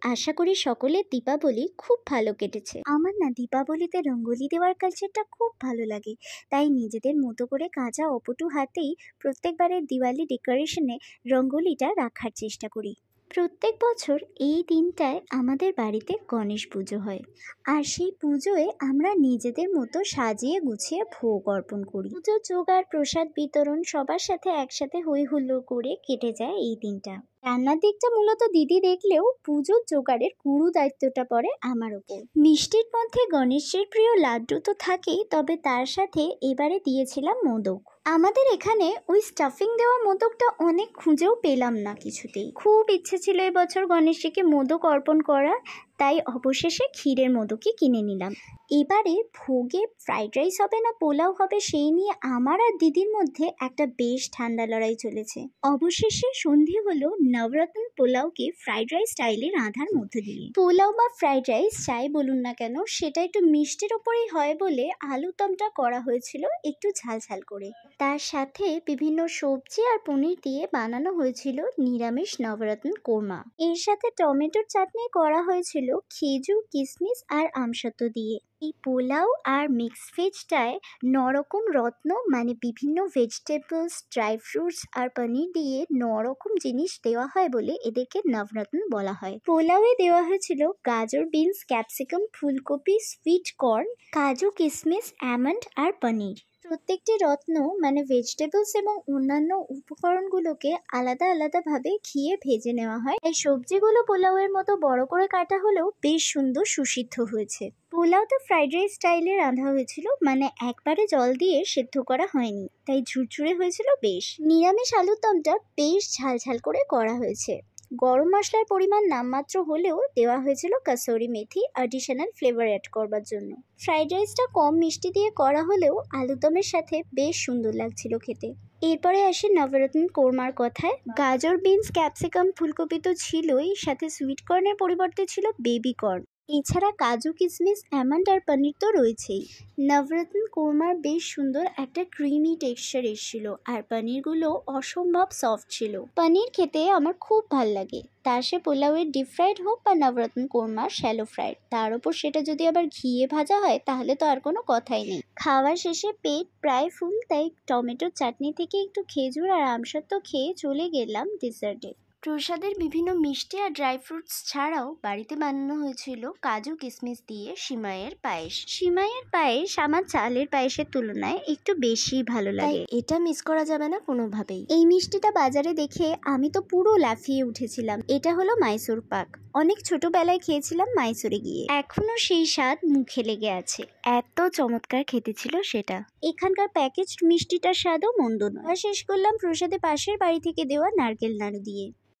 আশা করি সকলের দীপাবলি খুব ভালো কেটেছে। আমার না দীপাবলিতে রঙ্গোলি দেওয়ার কালচারটা খুব ভালো লাগে। তাই নিজেদের মতো করে কাঁচা অপটু হাতেই প্রত্যেকবারের দিওয়ালি ডেকোরেশনে রঙ্গোলিটা রাখার চেষ্টা করি। প্রত্যেক বছর এই দিনটায় আমাদের বাড়িতে গণেশ পুজো হয়, আর সেই পুজোয় আমরা নিজেদের মতো সাজিয়ে গুছিয়ে ভোগ অর্পণ করি। পুজোর জোগাড়, প্রসাদ বিতরণ সবার সাথে একসাথে হই হুল্লোড় করে কেটে যায় এই দিনটা। রান্নার দিকটা মূলত দিদি দেখলেও পুজোর জোগাড়ের পুরো দায়িত্বটা পড়ে আমার ওপর। মিষ্টির মধ্যে গণেশের প্রিয় লাড্ডু তো থাকেই, তবে তার সাথে এবারে দিয়েছিলাম মোদক। আমাদের এখানে ওই স্টাফিং দেওয়া মোদকটা অনেক খুঁজেও পেলাম না কিছুতেই। খুব ইচ্ছে ছিল এবছর গণেশজিকে মোদক অর্পণ করার, তাই অবশেষে ক্ষীরের মোদকই কিনে নিলাম। এবারে ভোগে ফ্রাইড রাইস হবে না পোলাও হবে সেই নিয়ে আমার আর দিদির মধ্যে একটা বেশ ঠান্ডা লড়াই চলেছে। অবশেষে সন্ধে হলো নবরত্ন পোলাওকে ফ্রাইড রাইস স্টাইলে রাঁধার মধ্য দিয়ে। পোলাও বা ফ্রাইড রাইস যাই বলুন না কেন, সেটা একটু মিষ্টির ওপরেই হয় বলে আলুদমটা করা হয়েছিল একটু ঝাল ঝাল করে। তার সাথে বিভিন্ন সবজি আর পনির দিয়ে বানানো হয়েছিল নিরামিষ নবরত্ন কোরমা। এর সাথে টমেটোর চাটনি করা হয়েছিল খেজুর, কিশমিশ আর আমসত্ব দিয়ে। এই পোলাও আর মিক্স ভেজটায় নরকম রত্ন মানে বিভিন্ন ভেজিটেবলস, ড্রাই ফ্রুটস আর পনির দিয়ে নরকম জিনিস দেওয়া হয় বলে এদেরকে নবরত্ন বলা হয়। পোলাওয়ে দেওয়া হয়েছিল গাজর, বিনস, ক্যাপসিকাম, ফুলকপি, সুইট কর্ন, কাজু, কিশমিশ, আমন্ড আর পনির। প্রত্যেকটি রত্ন মানে ভেজিটেবলস এবং অন্যান্য উপকরণগুলোকে আলাদা আলাদাভাবে ঘিয়ে ভেজে নেওয়া হয়। এই সবজিগুলো পোলাওয়ের মতো বড় করে কাটা হলেও বেশ সুন্দর সুসিদ্ধ হয়েছে। পোলাওটা ফ্রাইড রাইস স্টাইলে রাঁধা হয়েছিল, মানে একবারে জল দিয়ে সেদ্ধ করা হয়নি, তাই ঝুরঝুরে হয়েছিল বেশ। নিরামিষ আলুর দমটা বেশ ঝাল ঝাল করে করা হয়েছে। গরম মশলার পরিমাণ নামমাত্র হলেও দেওয়া হয়েছিল কাসুরি মেথি অ্যাডিশনাল ফ্লেভার অ্যাড করবার জন্য। ফ্রাইড রাইসটা কম মিষ্টি দিয়ে করা হলেও আলুদমের সাথে বেশ সুন্দর লাগছিল খেতে। এরপরে আসি নবরত্ন কোরমার কথায়। গাজর, বিনস, ক্যাপসিকাম, ফুলকপি তো ছিলই, সাথে সুইট কর্নের পরিবর্তে ছিল বেবি কর্ন। এছাড়া কাজু, কিশমিশ, আমন্ড আর পনির তো রয়েছেই। নবরত্ন কোরমার বেশ সুন্দর একটা ক্রিমি টেক্সচার এসেছিল, আর পনিরগুলো অসম্ভব সফট ছিল। পনির খেতে আমার খুব ভাল লাগে, তার সে পোলাওয়ের ডিপ ফ্রাইড হোক বা নবরত্ন কোরমার শ্যালো ফ্রাইড, তার উপর সেটা যদি আবার ঘিয়ে ভাজা হয় তাহলে তো আর কোনো কথাই নেই। খাওয়ার শেষে পেট প্রায় ফুল, তাই টমেটোর চাটনি থেকে একটু খেজুর আর আমসত্ব খেয়ে চলে গেলাম ডেজার্টে। প্রসাদের বিভিন্ন মিষ্টি আর ড্রাই ফ্রুটস ছাড়াও বাড়িতে বানানো হয়েছিল কাজু কিশমিশ দিয়ে সিমাইয়ের পায়েস। সিমাইয়ের পায়েস আমার চালের পায়েসের তুলনায় একটু বেশি ভালো লাগে, এটা মিস করা যাবে না কোনোভাবেই। এই মিষ্টিটা বাজারে দেখে আমি তো পুরো লাফিয়ে উঠেছিলাম। এটা হলো মাইসুর পাক। অনেক ছোটবেলায় খেয়েছিলাম মাইসুরে গিয়ে, এখনো সেই স্বাদ মুখে লেগে আছে। এত চমৎকার খেতে ছিল সেটা। এখানকার প্যাকেজড মিষ্টিটার স্বাদও মন্দ নয়। শেষ করলাম প্রসাদে পাশের বাড়ি থেকে দেওয়া নারকেল নাড়ু দিয়ে।